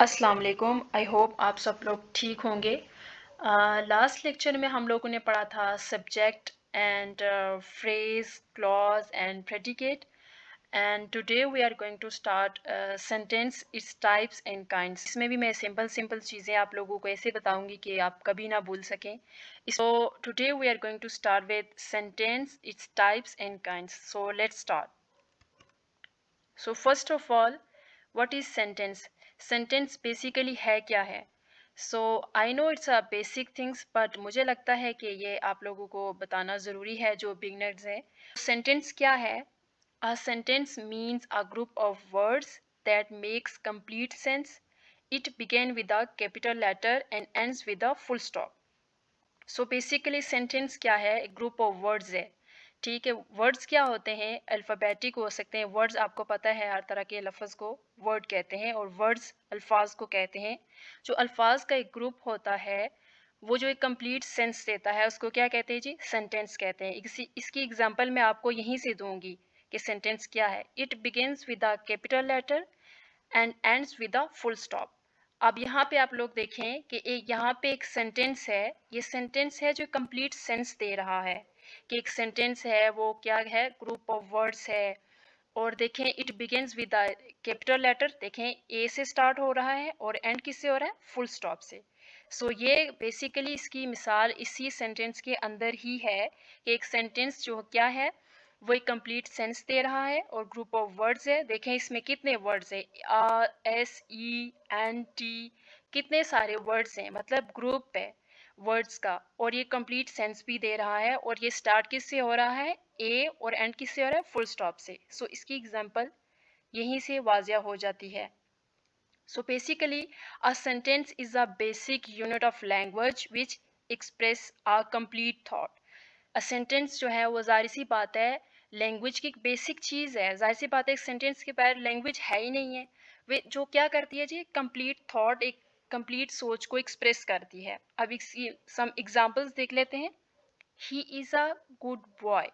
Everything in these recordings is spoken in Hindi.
अस्सलाम वालेकुम। आई होप आप सब लोग ठीक होंगे। लास्ट लेक्चर में हम लोगों ने पढ़ा था subject and phrase clause and predicate and today we are going to start sentence its types and kinds. इसमें भी मैं सिंपल सिंपल चीज़ें आप लोगों को ऐसे बताऊंगी कि आप कभी ना भूल सकें। So today we are going to start with sentence its types and kinds. So let's start. So first of all, what is sentence? Sentence basically है क्या है? So I know it's a basic things, but मुझे लगता है कि ये आप लोगों को बताना ज़रूरी है जो बिगनर्स हैं। सेंटेंस क्या है? A sentence means a group of words that makes complete sense. It begin with a capital letter and ends with a full stop. So basically sentence क्या है? एक ग्रुप ऑफ वर्ड्स है। ठीक है, वर्ड्स क्या होते हैं? अल्फ़ाबेटिक हो सकते हैं वर्ड्स, आपको पता है हर तरह के लफ्ज़ को वर्ड कहते हैं और वर्ड्स अल्फाज को कहते हैं। जो अल्फाज का एक ग्रुप होता है वो जो एक कंप्लीट सेंस देता है उसको क्या कहते हैं जी? सेंटेंस कहते हैं। इसकी एग्जांपल मैं आपको यहीं से दूंगी कि सेंटेंस क्या है। It begins with a capital letter and ends with a full stop. अब यहाँ पे आप लोग देखें कि एक यहाँ पे एक सेंटेंस है। ये सेंटेंस है जो कंप्लीट सेंस दे रहा है कि एक सेंटेंस है वो क्या है? ग्रुप ऑफ वर्ड्स है। और देखें it begins with the capital letter, देखें ए से स्टार्ट हो रहा है और एंड किससे हो रहा है? फुल स्टॉप से। सो ये बेसिकली इसकी मिसाल इसी सेंटेंस के अंदर ही है कि एक सेंटेंस जो क्या है वो एक कंप्लीट सेंस दे रहा है और ग्रुप ऑफ वर्ड्स है। देखें इसमें कितने वर्ड्स है? एस ई एन टी, कितने सारे वर्ड्स हैं, मतलब ग्रुप है वर्ड्स का। और ये कंप्लीट सेंस भी दे रहा है और ये स्टार्ट किससे हो रहा है? ए और एंड किससे हो रहा है? फुल स्टॉप से। सो इसकी एग्जांपल यहीं से वाजिया हो जाती है। So basically, a sentence is a basic unit of language which express a complete thought. A sentence जो है वो जाहिर सी बात है लैंग्वेज की एक बेसिक चीज़ है। जाहिर सी बात है एक सेंटेंस के बाद लैंग्वेज है ही नहीं है। वे जो क्या करती है जी? कंप्लीट थॉट, एक कंप्लीट सोच को एक्सप्रेस करती है। अब इसकी सम एग्जांपल्स देख लेते हैं। He is a good boy.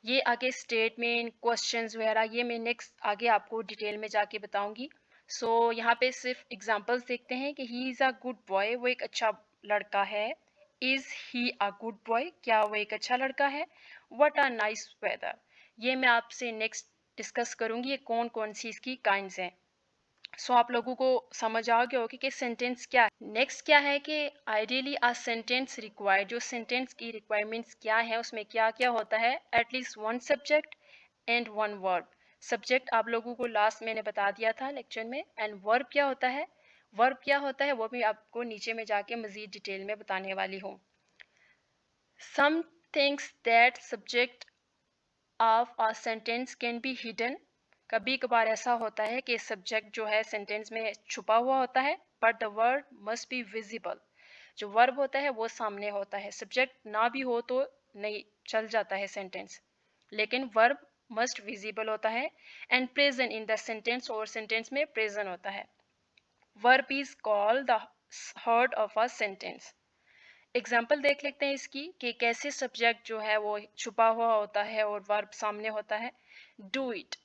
ये आगे स्टेटमेंट क्वेश्चंस वगैरह ये मैं नेक्स्ट आगे आपको डिटेल में जाके बताऊंगी। सो यहाँ पे सिर्फ एग्जांपल्स देखते हैं कि he is a good boy, वो एक अच्छा लड़का है। Is he a good boy, क्या वो एक अच्छा लड़का है? व्हाट अ नाइस वेदर, ये मैं आपसे नेक्स्ट डिस्कस करूंगी ये कौन कौन सी इसकी काइंड्स हैं। सो आप लोगों को समझ आ गया होगा कि सेंटेंस क्या है। नेक्स्ट क्या है कि आइडियली आ सेंटेंस रिक्वायर्ड, जो सेंटेंस की रिक्वायरमेंट्स क्या है उसमें क्या क्या होता है? At least one subject and one verb. Subject आप लोगों को लास्ट मैंने बता दिया था लेक्चर में। एंड वर्ब क्या होता है? वर्ब क्या होता है वो भी आपको नीचे में जाके मजीद डिटेल में बताने वाली हूँ। Some things that subject of a sentence can be hidden. कभी कभार ऐसा होता है कि सब्जेक्ट जो है सेंटेंस में छुपा हुआ होता है, but the word must be visible. जो वर्ब होता है वो सामने होता है, सब्जेक्ट ना भी हो तो नहीं चल जाता है सेंटेंस, लेकिन वर्ब मस्ट विजिबल होता है। And present in the sentence, और सेंटेंस में प्रेजेंट होता है। Verb is called the heart of a sentence. Example देख लेते हैं इसकी कि कैसे सब्जेक्ट जो है वो छुपा हुआ होता है और वर्ब सामने होता है। Do it.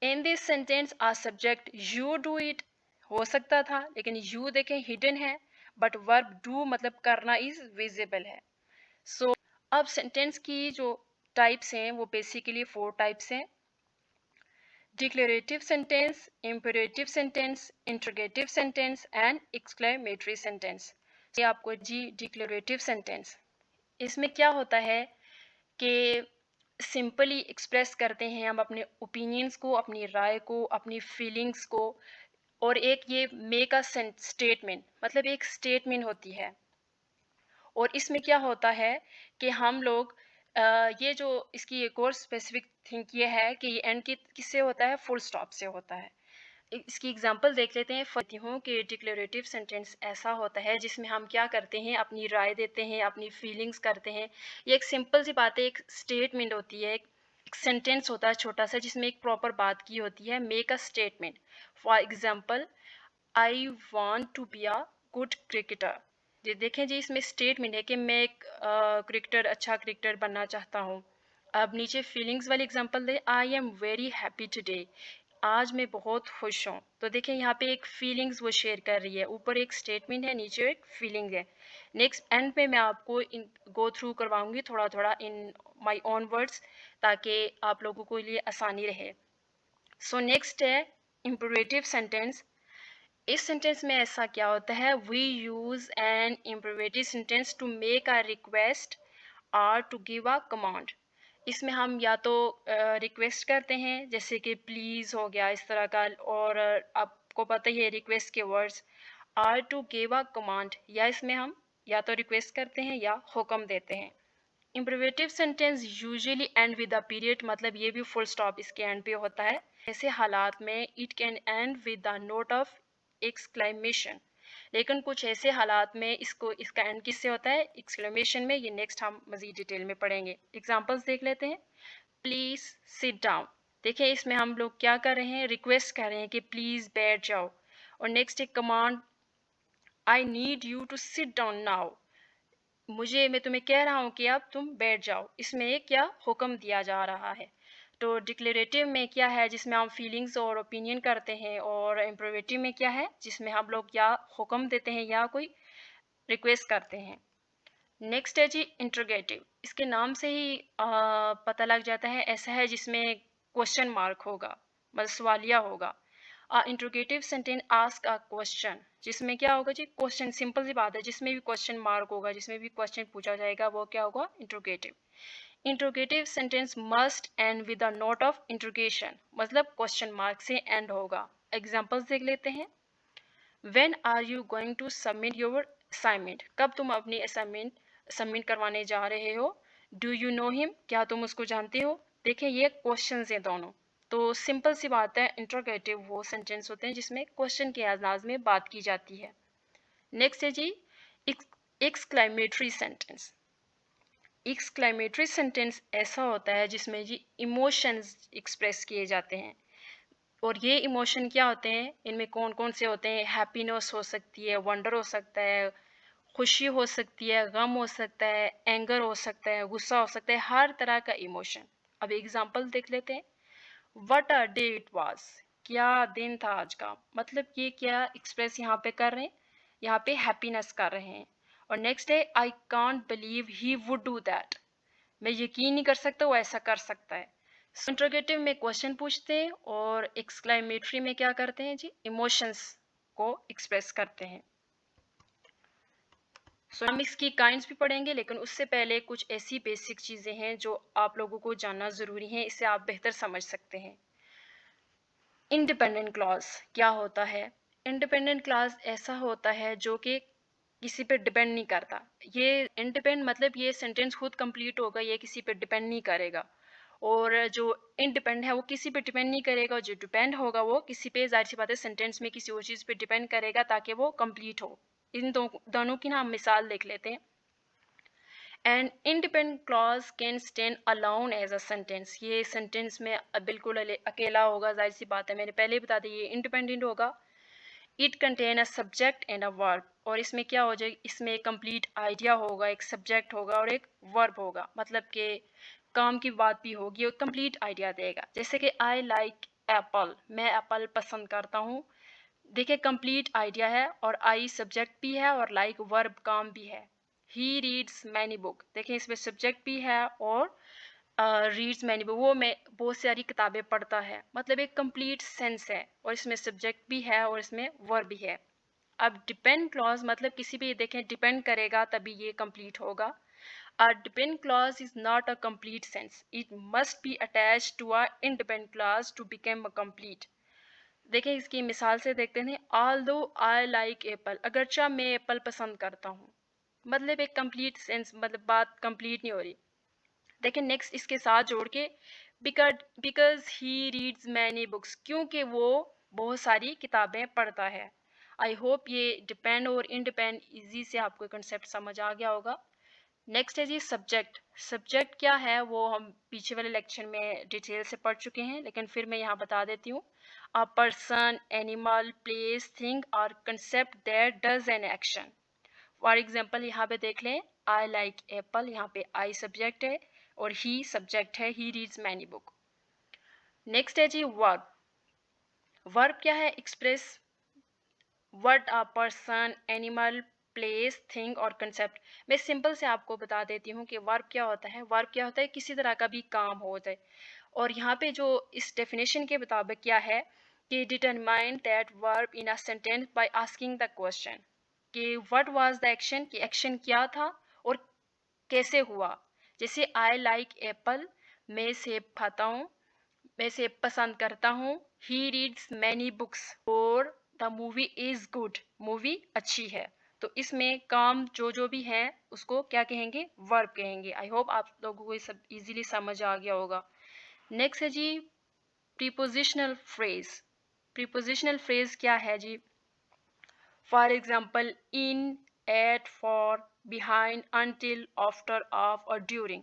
In this sentence a subject you do it हो सकता था, लेकिन यू देखें हिडन है, बट वर्ब डू मतलब करना इज विजिबल है। सो अब सेंटेंस की जो टाइप्स हैं वो बेसिकली 4 टाइप्स हैं। Declarative sentence, imperative sentence, interrogative sentence and exclamatory sentence. ये आपको जी डिक्लेरेटिव सेंटेंस, इसमें क्या होता है कि सिंपली एक्सप्रेस करते हैं हम अपने ओपिनियंस को, अपनी राय को, अपनी फीलिंग्स को। और एक ये मेक अ स्टेटमेंट, मतलब एक स्टेटमेंट होती है। और इसमें क्या होता है कि हम लोग ये जो इसकी एक और स्पेसिफिक थिंग ये है कि ये एंड किससे होता है? फुल स्टॉप से होता है। इसकी एग्जांपल देख लेते हैं। फती हूँ कि डिक्लेरेटिव सेंटेंस ऐसा होता है जिसमें हम क्या करते हैं? अपनी राय देते हैं, अपनी फीलिंग्स करते हैं। ये एक सिंपल सी बात है, एक स्टेटमेंट होती है, एक सेंटेंस होता है छोटा सा जिसमें एक प्रॉपर बात की होती है। Make a statement. For example, I want to be a good cricketer. जी देखें जी, इसमें स्टेटमेंट है कि मैं एक क्रिकेटर, अच्छा क्रिकेटर बनना चाहता हूँ। अब नीचे फीलिंग्स वाली example they, I am very happy today. आज मैं बहुत खुश हूँ। तो देखिए यहाँ पे एक फीलिंग्स वो शेयर कर रही है, ऊपर एक स्टेटमेंट है, नीचे एक फीलिंग है। नेक्स्ट एंड पे मैं आपको इन गो थ्रू करवाऊंगी थोड़ा थोड़ा इन माय ओन वर्ड्स, ताकि आप लोगों को लिए आसानी रहे। सो नेक्स्ट है इम्परेटिव सेंटेंस। इस सेंटेंस में ऐसा क्या होता है, we use an imperative sentence to make a request और टू गिव अ कमांड। इसमें हम या तो रिक्वेस्ट करते हैं, जैसे कि प्लीज़ हो गया इस तरह का, और आपको पता ही है रिक्वेस्ट के words, or to give a command, या इसमें हम या तो रिक्वेस्ट करते हैं या हुक्म देते हैं। Imperative sentence usually and with a period, मतलब ये भी फुल स्टॉप इसके एंड पे होता है। ऐसे हालात में it can and with the note of exclamation, लेकिन कुछ ऐसे हालात में इसका एंड किससे होता है, एक्सक्लेमेशन में। ये नेक्स्ट हम मज़ीद डिटेल में पढ़ेंगे। एग्जांपल्स देख लेते हैं। Please sit down. देखिए इसमें हम लोग क्या कर रहे हैं, रिक्वेस्ट कर रहे हैं कि प्लीज़ बैठ जाओ। और नेक्स्ट एक command, I need you to sit down now. मैं तुम्हें कह रहा हूँ कि अब तुम बैठ जाओ। इसमें एक क्या हुक्म दिया जा रहा है। तो डिक्लेरेटिव में क्या है, जिसमें हम फीलिंग्स और ओपिनियन करते हैं, और इम्परेटिव में क्या है, जिसमें हम लोग या हुक्म देते हैं या कोई रिक्वेस्ट करते हैं। नेक्स्ट है जी इंट्रोगेटिव। इसके नाम से ही पता लग जाता है, ऐसा है जिसमें क्वेश्चन मार्क होगा, मतलब सवालिया होगा। Interrogative sentence ask a question, जिसमें क्या होगा जी, क्वेश्चन। सिंपल सी बात है, जिसमें भी क्वेश्चन मार्क होगा, जिसमें भी क्वेश्चन पूछा जाएगा, वो क्या होगा, interrogative. Interrogative sentence must and with a note of interrogation, मतलब क्वेश्चन मार्क से एंड होगा। एग्जाम्पल्स देख लेते हैं। When are you going to submit your assignment? कब तुम अपनी असाइनमेंट सबमिट करवाने जा रहे हो? Do you know him? क्या तुम उसको जानते हो? देखें ये क्वेश्चन हैं दोनों। तो सिंपल सी बात है, इंट्रोगेटिव वो सेंटेंस होते हैं जिसमें क्वेश्चन के अंदाज में बात की जाती है। नेक्स्ट है जी एक्सक्लेमेटरी सेंटेंस। एक्सक्लेमेटरी सेंटेंस ऐसा होता है जिसमें जी इमोशंस एक्सप्रेस किए जाते हैं। और ये इमोशन क्या होते हैं, इनमें कौन कौन से होते हैं, हैप्पीनेस हो सकती है, वंडर हो सकता है, खुशी हो सकती है, गम हो सकता है, एंगर हो सकता है, गुस्सा हो सकता है, हर तरह का इमोशन। अब एग्जांपल देख लेते हैं। What a day it was, क्या दिन था आज का, मतलब ये क्या एक्सप्रेस यहाँ पे कर रहे हैं, यहाँ पे हैप्पीनेस कर रहे हैं। और नेक्स्ट है I can't believe he would do that, मैं यकीन नहीं कर सकता वो ऐसा कर सकता है। इंट्रोगेटिव में क्वेश्चन पूछते हैं, और एक्सक्लेमेटरी में क्या करते हैं जी, इमोशंस को एक्सप्रेस करते हैं। हम इसकी काइंड्स भी पढ़ेंगे, लेकिन उससे पहले कुछ ऐसी बेसिक चीज़ें हैं जो आप लोगों को जानना ज़रूरी है, इससे आप बेहतर समझ सकते हैं। इंडिपेंडेंट क्लॉज क्या होता है। इंडिपेंडेंट क्लॉज ऐसा होता है जो कि किसी पे डिपेंड नहीं करता। ये इंडिपेंड मतलब ये सेंटेंस खुद कंप्लीट होगा, ये किसी पे डिपेंड नहीं करेगा। और जो इंडिपेंड है वो किसी पे डिपेंड नहीं करेगा, जो डिपेंड होगा वो किसी पे, जाहिर सी बात है सेंटेंस में किसी और चीज़ पे डिपेंड करेगा ताकि वो कंप्लीट हो। इन दोनों की ना हम मिसाल देख लेते हैं। And independent clause can stand alone as a sentence, ये सेंटेंस में बिल्कुल अकेला होगा, जाहिर सी बात है, मैंने पहले ही बता दिया ये इंडिपेंडेंट होगा। It contain a subject and a verb, और इसमें क्या हो जाएगा, इसमें एक कंप्लीट आइडिया होगा, एक सब्जेक्ट होगा और एक वर्ब होगा, मतलब कि काम की बात भी होगी और कंप्लीट आइडिया देगा। जैसे कि आई लाइक एप्पल, मैं एप्पल पसंद करता हूँ। देखिए कंप्लीट आइडिया है, और आई सब्जेक्ट भी है, और लाइक वर्ब काम भी है। ही रीड्स मैनी बुक, देखिए इसमें सब्जेक्ट भी है और रीड्स मैनी बुक, वो मैं बहुत सारी किताबें पढ़ता है, मतलब एक कंप्लीट सेंस है, और इसमें सब्जेक्ट भी है और इसमें वर्ब भी है। अब डिपेंड क्लॉज मतलब किसी भी, देखें डिपेंड करेगा तभी ये कंप्लीट होगा। A depend clause is not a complete sense, it must be attached to a independent clause to become a complete. देखें इसकी मिसाल से देखते हैं। ऑल दो आई लाइक एप्पल, अगरचा मैं एप्पल पसंद करता हूँ, मतलब एक कंप्लीट सेंस, मतलब बात कंप्लीट नहीं हो रही। देखिए नेक्स्ट इसके साथ जोड़ के, because he reads many books, क्योंकि वो बहुत सारी किताबें पढ़ता है। आई होप ये डिपेंड और इंडिपेंड इजी से आपको कंसेप्ट समझ आ गया होगा। नेक्स्ट है जी सब्जेक्ट। सब्जेक्ट क्या है वो हम पीछे वाले लेक्चर में डिटेल से पढ़ चुके हैं, लेकिन फिर मैं यहाँ बता देती हूँ। A person, animal, place, thing और concept that does an action. For example यहाँ पे देख लें, आई लाइक एप्पल, यहाँ पे आई सब्जेक्ट है और ही सब्जेक्ट है, he reads many book. Next है जी वर्ब। वर्ब क्या है? Express what a person, animal, place, thing और कंसेप्ट। मैं सिंपल से आपको बता देती हूँ कि वर्ब क्या होता है। वर्ब क्या होता है? किसी तरह का भी काम हो जाए। और यहाँ पे जो इस डेफिनेशन के मुताबिक क्या है कि determine that verb in a sentence by asking the question, कि व्हाट वाज द एक्शन, कि एक्शन क्या था और कैसे हुआ। जैसे आई लाइक एप्पल, मैं सेब खाता हूँ, मैं सेब पसंद करता हूँ। ही रीड्स मैनी बुक्स, और the movie is good, movie अच्छी है। तो इसमें काम जो जो भी है उसको क्या कहेंगे? वर्ब कहेंगे। आई होप आप लोगों को ये सब इजीली समझ आ गया होगा। नेक्स्ट है जी प्रीपोजिशनल फ्रेज। प्रीपोजिशनल फ्रेज क्या है जी? For example in, at, for, behind, until, after, of और during.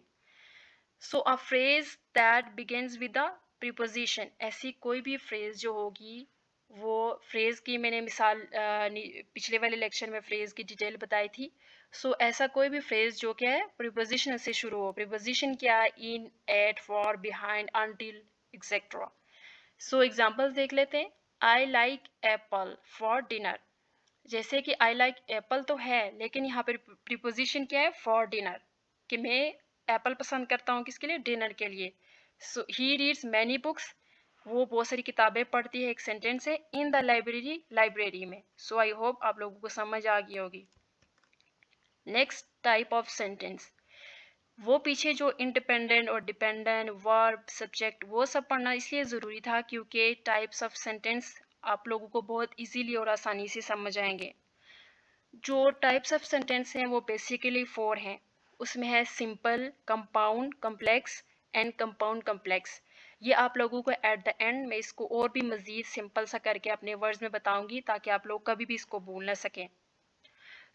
So a phrase that begins with the preposition, ऐसी कोई भी फ्रेज जो होगी, वो फ्रेज की मैंने मिसाल पिछले वाले लेक्चर में फ्रेज की डिटेल बताई थी। सो ऐसा कोई भी फ्रेज जो क्या है? प्रीपोजिशन से शुरू हो। प्रीपोजिशन क्या है? In, at, for, behind, until, etcetera. So examples देख लेते हैं। I like apple for dinner. जैसे कि आई लाइक एप्पल तो है, लेकिन यहाँ पर प्रीपोजिशन क्या है? फॉर डिनर, कि मैं एप्पल पसंद करता हूँ किसके लिए? डिनर के लिए। सो ही रीड्स मैनी बुक्स, वो बहुत सारी किताबें पढ़ती है, एक सेंटेंस है। इन द लाइब्रेरी, लाइब्रेरी में। सो आई होप आप लोगों को समझ आ गई होगी। नेक्स्ट टाइप ऑफ सेंटेंस, वो पीछे जो इंडिपेंडेंट और डिपेंडेंट, वर्ब, सब्जेक्ट, वो सब पढ़ना इसलिए ज़रूरी था क्योंकि टाइप्स ऑफ सेंटेंस आप लोगों को बहुत इजीली और आसानी से समझ आएंगे। जो टाइप्स ऑफ सेंटेंस हैं वो बेसिकली 4 हैं। उसमें है simple, compound, complex and compound complex. ये आप लोगों को एट द एंड मैं इसको और भी मज़ीद सिंपल सा करके अपने वर्ड्स में बताऊंगी, ताकि आप लोग कभी भी इसको भूल ना सकें।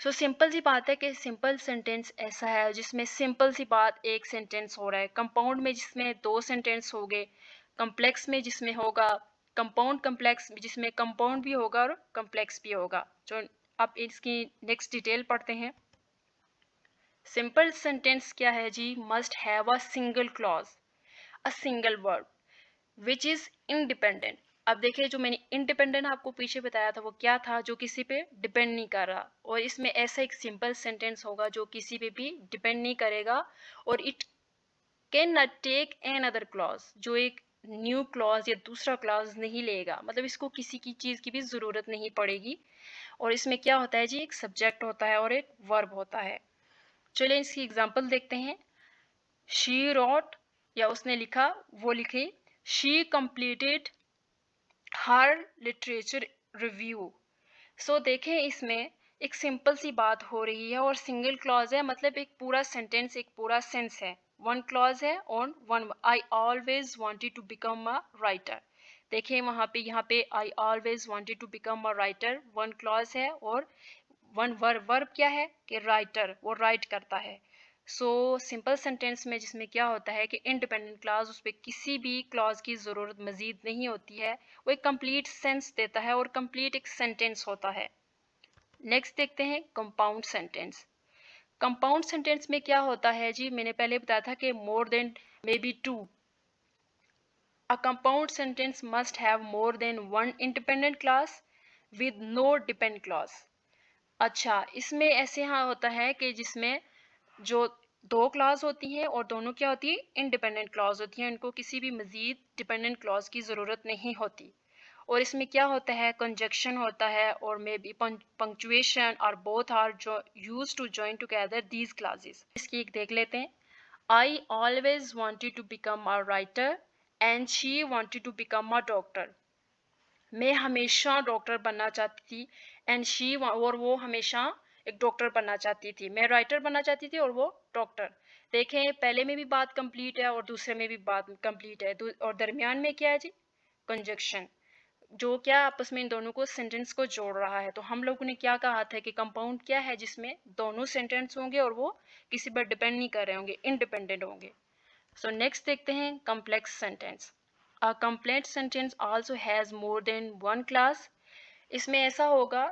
सो सिंपल सी बात है कि सिंपल सेंटेंस ऐसा है जिसमें सिंपल सी बात एक सेंटेंस हो रहा है। कंपाउंड में जिसमें 2 सेंटेंस हो गए, कम्प्लेक्स में जिसमें होगा कंपाउंड कम्प्लेक्स, जिसमें कंपाउंड भी होगा और कम्प्लेक्स भी होगा। जो अब इसकी नेक्स्ट डिटेल पढ़ते हैं। सिंपल सेंटेंस क्या है जी? Must have a single clause, a single verb which is independent. अब देखिए, जो मैंने इंडिपेंडेंट आपको पीछे बताया था वो क्या था? जो किसी पे डिपेंड नहीं कर रहा। और इसमें ऐसा एक सिंपल सेंटेंस होगा जो किसी पे भी डिपेंड नहीं करेगा, और it can not take another clause, जो एक न्यू क्लॉज या दूसरा क्लॉज नहीं लेगा। मतलब इसको किसी की चीज़ की भी ज़रूरत नहीं पड़ेगी। और इसमें क्या होता है जी? एक सब्जेक्ट होता है और एक वर्ब होता है। चलिए इसकी एग्जांपल देखते हैं। शी रोट, या उसने लिखा, वो लिखे। She completed her literature review. So देखें, इसमें एक सिंपल सी बात हो रही है और सिंगल क्लॉज है, मतलब एक पूरा सेंटेंस, एक पूरा सेंस है। वन क्लॉज है और one, I always wanted to become a writer. देखें वहाँ पे, यहाँ पे I always wanted to become a writer, one clause है और वन वर्ब। वर्ब क्या है? कि राइटर, वो राइट करता है। सो सिंपल सेंटेंस में जिसमें क्या होता है कि इंडिपेंडेंट क्लॉज, उस पर किसी भी क्लॉज की ज़रूरत मज़ीद नहीं होती है। वो एक कंप्लीट सेंस देता है और कंप्लीट एक सेंटेंस होता है। नेक्स्ट देखते हैं कंपाउंड सेंटेंस। कंपाउंड सेंटेंस में क्या होता है जी? मैंने पहले बताया था कि more than, maybe two. A compound sentence must have more than one independent clause with no depend clause. अच्छा, इसमें ऐसे यहाँ होता है कि जिसमें जो 2 क्लॉज होती हैं और दोनों क्या होती है? इंडिपेंडेंट क्लॉज होती हैं। इनको किसी भी मज़ीद डिपेंडेंट क्लॉज की ज़रूरत नहीं होती। और इसमें क्या होता है? कंजक्शन होता है और मे बी पंक्चुएशन, और बोथ आर जो use to join together these clauses. इसकी एक देख लेते हैं। I always wanted to become a writer and she wanted to become a doctor. मैं हमेशा डॉक्टर बनना चाहती थी, एंड शी, और वो हमेशा एक डॉक्टर बनना चाहती थी। मैं राइटर बनना चाहती थी और वो डॉक्टर। देखें, पहले में भी बात कंप्लीट है और दूसरे में भी बात कंप्लीट है, और दरमियान में क्या है जी? कंजक्शन, जो क्या आपस में इन दोनों को, सेंटेंस को जोड़ रहा है। तो हम लोगों ने क्या कहा था कि कंपाउंड क्या है? जिसमें दोनों सेंटेंस होंगे और वो किसी पर डिपेंड नहीं कर रहे होंगे, इंडिपेंडेंट होंगे। सो नेक्स्ट देखते हैं complex sentence. A complex sentence also has more than one class. इसमें ऐसा होगा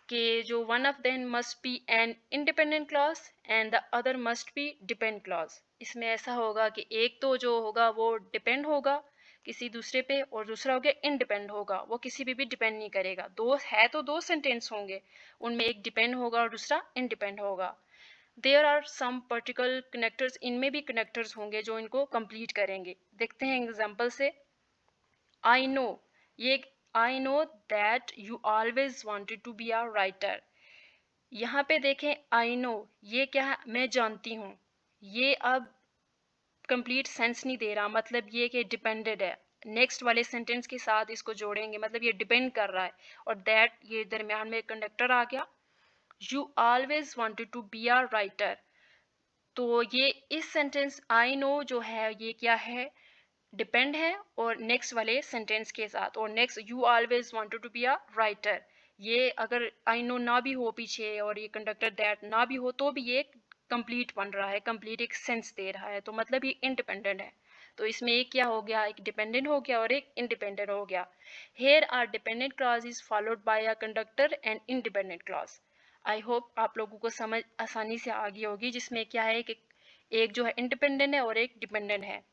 कि जो one of them must be an independent clause and the other must be depend clause. इसमें ऐसा होगा कि एक तो जो होगा वो depend होगा, किसी दूसरे पे, और दूसरा हो गया इंडिपेंड होगा, वो किसी पे भी डिपेंड नहीं करेगा। दो है तो दो सेंटेंस होंगे, उनमें एक डिपेंड होगा और दूसरा इंडिपेंड होगा। There are some particular connectors, इनमें भी कनेक्टर्स होंगे जो इनको कंप्लीट करेंगे। देखते हैं एग्जांपल से। आई नो, ये I know that you always wanted to be a writer. यहाँ पे देखें आई नो, ये क्या है, मैं जानती हूँ। ये अब कंप्लीट सेंस नहीं दे रहा, मतलब ये कि डिपेंडेड है। नेक्स्ट वाले सेंटेंस के साथ इसको जोड़ेंगे, मतलब ये डिपेंड कर रहा है। और दैट, ये दरमियान में कंडक्टर आ गया। You always wanted to be a writer, तो ये इस सेंटेंस आई नो जो है ये क्या है, डिपेंड है और नेक्स्ट वाले सेंटेंस के साथ। और next you always wanted to be a writer, ये अगर आई नो ना भी हो पीछे और ये कंडक्टर दैट ना भी हो तो भी ये कंप्लीट बन रहा है, कंप्लीट एक सेंस दे रहा है, तो मतलब ये इंडिपेंडेंट है। तो इसमें एक क्या हो गया, एक डिपेंडेंट हो गया और एक इंडिपेंडेंट हो गया। Here are dependent clause is followed by a conductor and independent clause. I hope आप लोगों को समझ आसानी से आ गई होगी, जिसमें क्या है कि एक जो है इंडिपेंडेंट है और एक डिपेंडेंट है।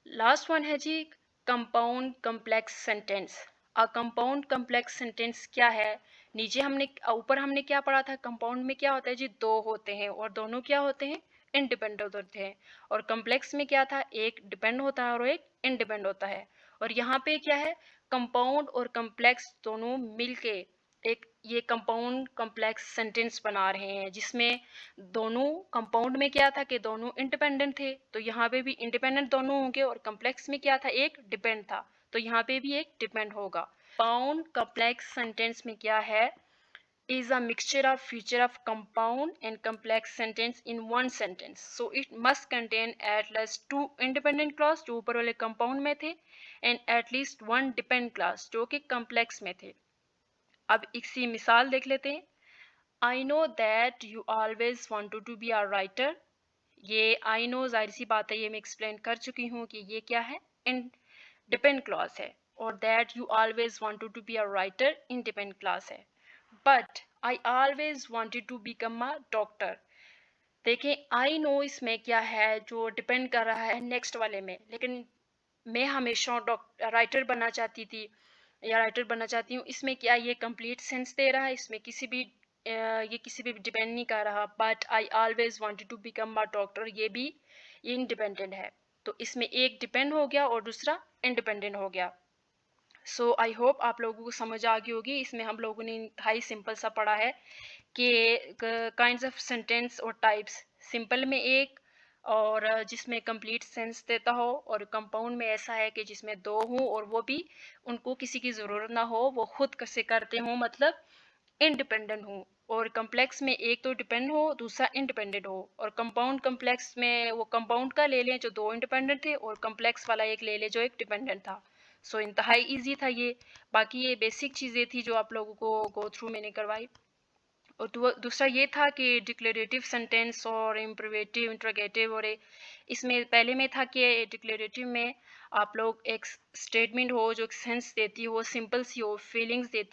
लास्ट वन है जी compound complex sentence. A compound complex sentence क्या है, नीचे हमने ऊपर हमने क्या पढ़ा था, कंपाउंड में क्या होता है जी, दो होते हैं और दोनों क्या होते हैं, इंडिपेंडेंट होते हैं। और कम्प्लेक्स में क्या था, एक डिपेंड होता है और एक इंडिपेंडेंट होता है। और यहाँ पे क्या है, कंपाउंड और कम्प्लेक्स दोनों मिलके एक ये कंपाउंड कम्प्लेक्स सेंटेंस बना रहे हैं, जिसमें दोनों कंपाउंड में क्या था कि दोनों इंडिपेंडेंट थे, तो यहाँ पे भी इंडिपेंडेंट दोनों होंगे। और कम्प्लेक्स में क्या था, एक डिपेंड था, तो यहाँ पे भी एक डिपेंड होगा। कंपाउंड कम्प्लेक्स सेंटेंस में क्या है, is a mixture of feature of compound and complex sentence in one sentence, so it must contain at least two independent clause जो ऊपर वाले compound में थे, and at least one dependent clause जो कि complex में थे। अब इसी मिसाल देख लेते हैं। I know that you always wanted to be a writer। ये I know जाहिर सी बात है, ये मैं एक्सप्लेन कर चुकी हूँ कि ये क्या है, इन डिपेंड क्लॉज है। और that you always wanted to be a writer independent clause है। But I always wanted to become a doctor। देखें आई नो इसमें क्या है, जो डिपेंड कर रहा है नेक्स्ट वाले में, लेकिन मैं हमेशा राइटर बनना चाहती थी या राइटर बनना चाहती हूँ, इसमें क्या ये कंप्लीट सेंस दे रहा है, इसमें किसी भी ये किसी भी डिपेंड नहीं कर रहा। But I always wanted to become a doctor, ये इंडिपेंडेंट है, तो इसमें एक डिपेंड हो गया और दूसरा इंडिपेंडेंट हो गया। सो आई होप आप लोगों को समझ आ गई होगी। इसमें हम लोगों ने इंतहाई सिंपल सा पढ़ा है कि काइंड्स ऑफ सेंटेंस और टाइप्स, सिंपल में एक, और जिसमें कंप्लीट सेंस देता हो, और कंपाउंड में ऐसा है कि जिसमें दो हों और वो भी उनको किसी की ज़रूरत ना हो, वो खुद से करते हों, मतलब इंडिपेंडेंट हो। और कम्प्लेक्स में एक तो डिपेंड हो, दूसरा इंडिपेंडेंट हो। और कंपाउंड कम्प्लेक्स में वो कंपाउंड का ले लें जो दो इंडिपेंडेंट थे, और कम्प्लेक्स वाला एक ले लें जो एक डिपेंडेंट था। सो इंतहाई इजी था ये। बाकी ये बेसिक चीज़ें थी जो आप लोगों को गो थ्रू मैंने करवाई। और दूसरा ये था कि डिक्लेरेटिव सेंटेंस और इम्परेटिव इंट्रोगेटिव, और इसमें पहले में था कि डिक्लेरेटिव में आप लोग एक स्टेटमेंट हो जो एक सेंस देती हो, सिंपल सी हो, फीलिंग्स देती